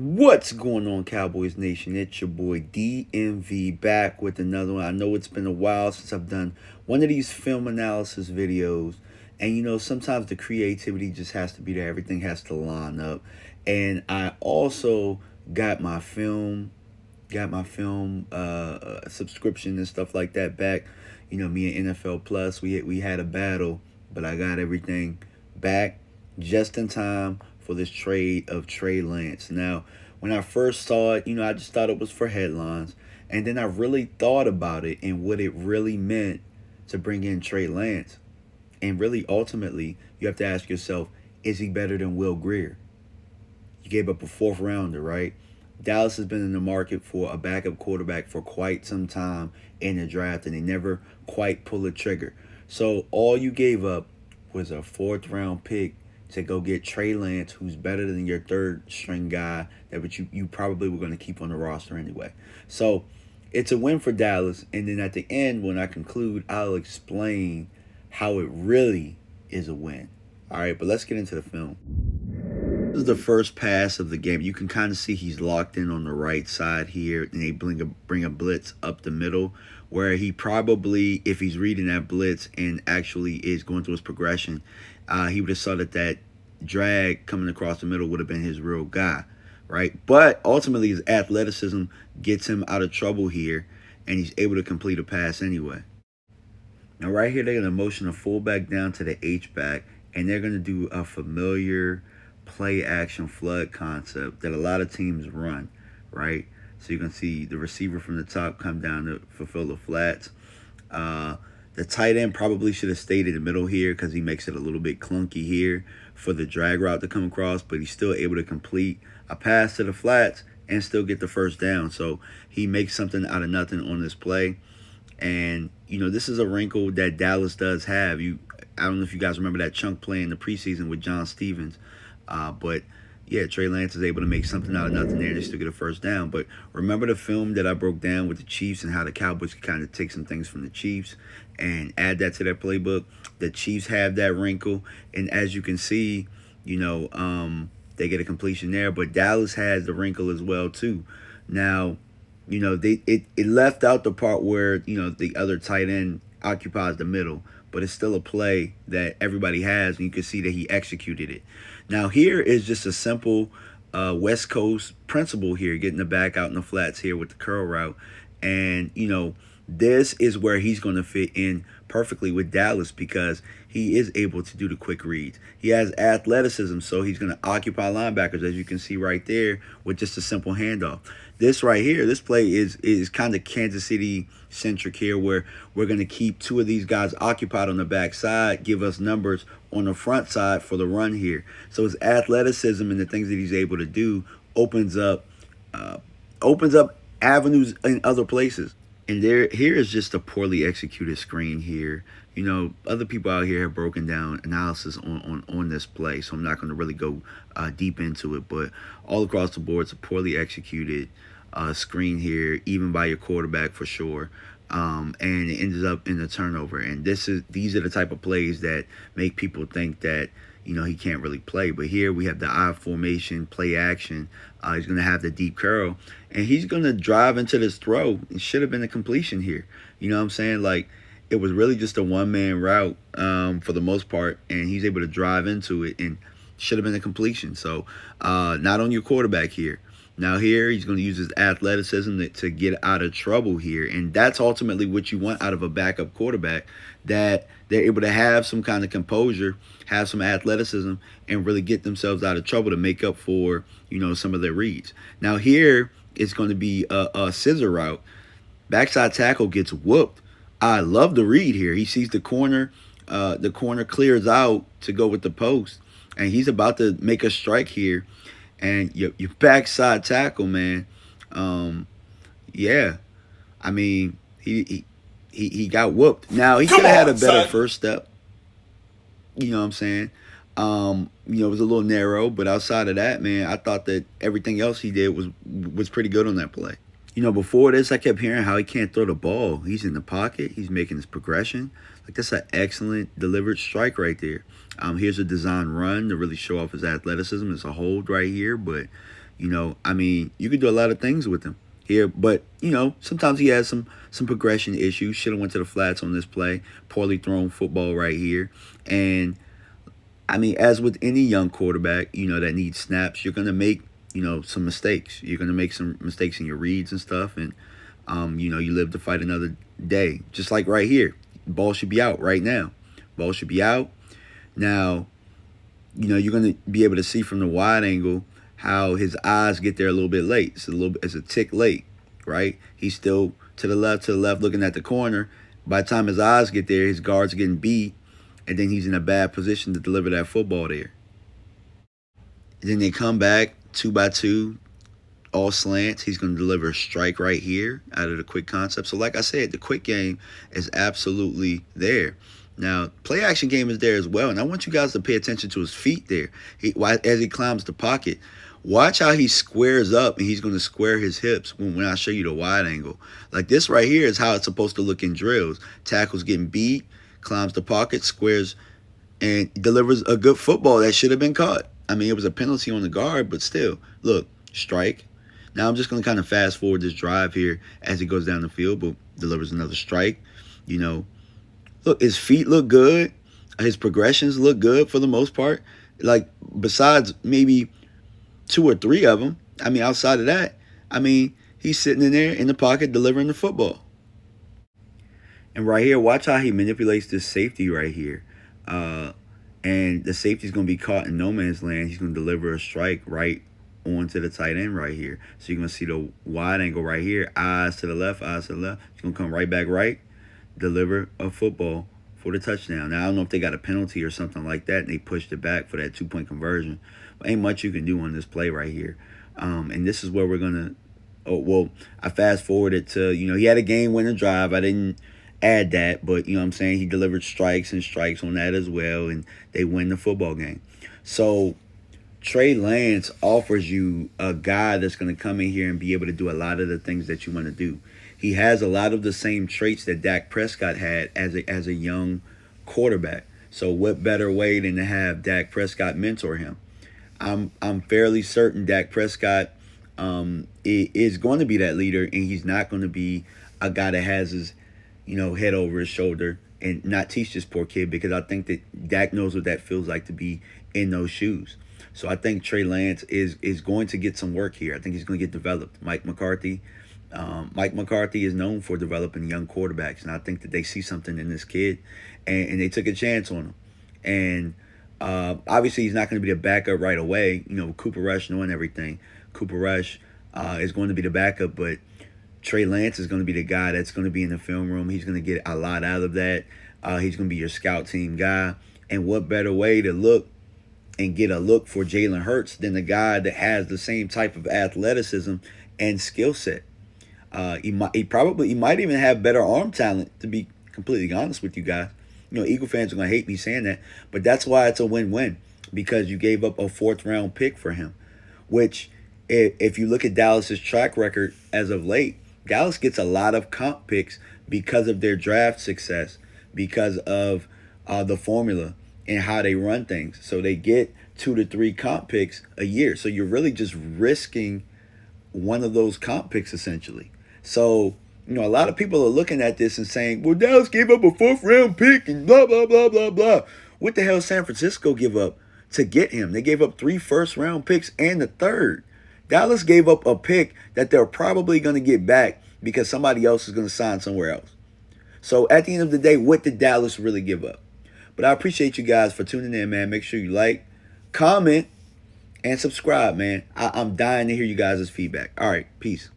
What's going on, Cowboys Nation? It's your boy DMV back with another one. I know it's been a while since I've done one of these film analysis videos. And sometimes the creativity just has to be there. Everything has to line up. And I also got my film subscription and stuff like that back. Me and NFL Plus, we had a battle, but I got everything back just in time for this trade of Trey Lance. Now, when I first saw it, I just thought it was for headlines. And then I really thought about it and what it really meant to bring in Trey Lance. And really, ultimately, you have to ask yourself, is he better than Will Grier? You gave up a fourth rounder, right? Dallas has been in the market for a backup quarterback for quite some time in the draft, and they never quite pull the trigger. So all you gave up was a fourth round pick to go get Trey Lance, who's better than your third string guy that you probably were going to keep on the roster anyway. So it's a win for Dallas. And then at the end, when I conclude, I'll explain how it really is a win. All right, but let's get into the film. This is the first pass of the game. You can kind of see he's locked in on the right side here, and they bring a blitz up the middle, where he probably, if he's reading that blitz and actually is going through his progression, he would have saw that drag coming across the middle would have been his real guy, right? But ultimately, his athleticism gets him out of trouble here, and he's able to complete a pass anyway. Now, right here, they're going to motion a fullback down to the H-back, and they're going to do a familiar play action flood concept that a lot of teams run, right? So you can see the receiver from the top come down to fulfill the flats. The tight end probably should have stayed in the middle here because he makes it a little bit clunky here for the drag route to come across, but he's still able to complete a pass to the flats and still get the first down. So he makes something out of nothing on this play. And, this is a wrinkle that Dallas does have. I don't know if you guys remember that chunk play in the preseason with John Stevens. But yeah, Trey Lance is able to make something out of nothing there just to get a first down. But remember the film that I broke down with the Chiefs and how the Cowboys could kind of take some things from the Chiefs and add that to their playbook? The Chiefs have that wrinkle, and as you can see, they get a completion there. But Dallas has the wrinkle as well too. Now, it left out the part where the other tight end occupies the middle, but it's still a play that everybody has, and you can see that he executed it. Now, here is just a simple West Coast principle here, getting the back out in the flats here with the curl route. And, this is where he's going to fit in perfectly with Dallas because he is able to do the quick reads. He has athleticism, so he's going to occupy linebackers, as you can see right there, with just a simple handoff. This right here, this play is kind of Kansas City centric here, where we're going to keep two of these guys occupied on the backside, give us numbers on the front side for the run here. So his athleticism and the things that he's able to do opens up avenues in other places. And here is just a poorly executed screen here. Other people out here have broken down analysis on this play, so I'm not going to really go deep into it. But all across the board, it's a poorly executed screen here, even by your quarterback for sure. And it ends up in a turnover. And these are the type of plays that make people think that he can't really play. But here we have the I formation, play action. He's going to have the deep curl, and he's going to drive into this throw. It should have been a completion here. You know what I'm saying? Like, it was really just a one-man route for the most part, and he's able to drive into it, and should have been a completion. So not on your quarterback here. Now here, he's going to use his athleticism to get out of trouble here. And that's ultimately what you want out of a backup quarterback, that they're able to have some kind of composure, have some athleticism, and really get themselves out of trouble to make up for, some of their reads. Now here, it's going to be a scissor route. Backside tackle gets whooped. I love the read here. He sees the corner. The corner clears out to go with the post, and he's about to make a strike here. And your backside tackle, man, yeah, I mean, he got whooped. Now, he could have had a better first step. You know what I'm saying? It was a little narrow, but outside of that, man, I thought that everything else he did was pretty good on that play. Before this, I kept hearing how he can't throw the ball. He's in the pocket. He's making his progression. Like, that's an excellent delivered strike right there. Here's a design run to really show off his athleticism. It's a hold right here, but, I mean, you could do a lot of things with him here, but sometimes he has some progression issues. Should have went to the flats on this play. Poorly thrown football right here, and I mean, as with any young quarterback, that needs snaps, you're gonna make some mistakes. You're gonna make some mistakes in your reads and stuff, and you live to fight another day. Just like right here, ball should be out right now. Ball should be out now. You're gonna be able to see from the wide angle how his eyes get there a little bit late. It's a tick late, right? He's still to the left, looking at the corner. By the time his eyes get there, his guard's getting beat, and then he's in a bad position to deliver that football there. And then they come back 2-by-2, all slants. He's going to deliver a strike right here out of the quick concept. So like I said, the quick game is absolutely there. Now, play action game is there as well. And I want you guys to pay attention to his feet there. As he climbs the pocket, watch how he squares up, and he's going to square his hips when I show you the wide angle. Like this right here is how it's supposed to look in drills. Tackle's getting beat, climbs the pocket, squares, and delivers a good football that should have been caught. I mean, it was a penalty on the guard, but still, look, strike. Now I'm just going to kind of fast forward this drive here as he goes down the field, but delivers another strike. Look, his feet look good. His progressions look good for the most part. Like, besides maybe 2 or 3 of them, I mean, outside of that, I mean, he's sitting in there in the pocket delivering the football. And right here, watch how he manipulates this safety right here. And the safety's going to be caught in no man's land. He's going to deliver a strike right onto the tight end right here. So you're going to see the wide angle right here. Eyes to the left, eyes to the left. He's going to come right back right, deliver a football for the touchdown. Now, I don't know if they got a penalty or something like that, and they pushed it back for that 2-point conversion. But ain't much you can do on this play right here. And this is where we're going to I fast forwarded to, he had a game-winning drive. I didn't add that, but, what I'm saying, he delivered strikes and strikes on that as well, and they win the football game. So Trey Lance offers you a guy that's going to come in here and be able to do a lot of the things that you want to do. He has a lot of the same traits that Dak Prescott had as a young quarterback. So what better way than to have Dak Prescott mentor him? I'm fairly certain Dak Prescott is going to be that leader, and he's not going to be a guy that has his head over his shoulder and not teach this poor kid, because I think that Dak knows what that feels like to be in those shoes. So I think Trey Lance is going to get some work here. I think he's going to get developed. Mike McCarthy is known for developing young quarterbacks, and I think that they see something in this kid, and they took a chance on him. And obviously he's not going to be the backup right away. Cooper Rush knowing everything. Cooper Rush is going to be the backup, but Trey Lance is going to be the guy that's going to be in the film room. He's going to get a lot out of that. He's going to be your scout team guy. And what better way to look and get a look for Jalen Hurts than the guy that has the same type of athleticism and skill set? He might even have better arm talent, to be completely honest with you guys. Eagle fans are going to hate me saying that, but that's why it's a win-win, because you gave up a 4th-round pick for him, which if you look at Dallas's track record as of late, Dallas gets a lot of comp picks because of their draft success, because of the formula and how they run things. So they get 2 to 3 comp picks a year. So you're really just risking one of those comp picks essentially. So, a lot of people are looking at this and saying, well, Dallas gave up a 4th-round pick and blah, blah, blah, blah, blah. What the hell San Francisco give up to get him? They gave up 3 first-round picks and the 3rd. Dallas gave up a pick that they're probably going to get back because somebody else is going to sign somewhere else. So at the end of the day, what did Dallas really give up? But I appreciate you guys for tuning in, man. Make sure you like, comment, and subscribe, man. I'm dying to hear you guys' feedback. All right, peace.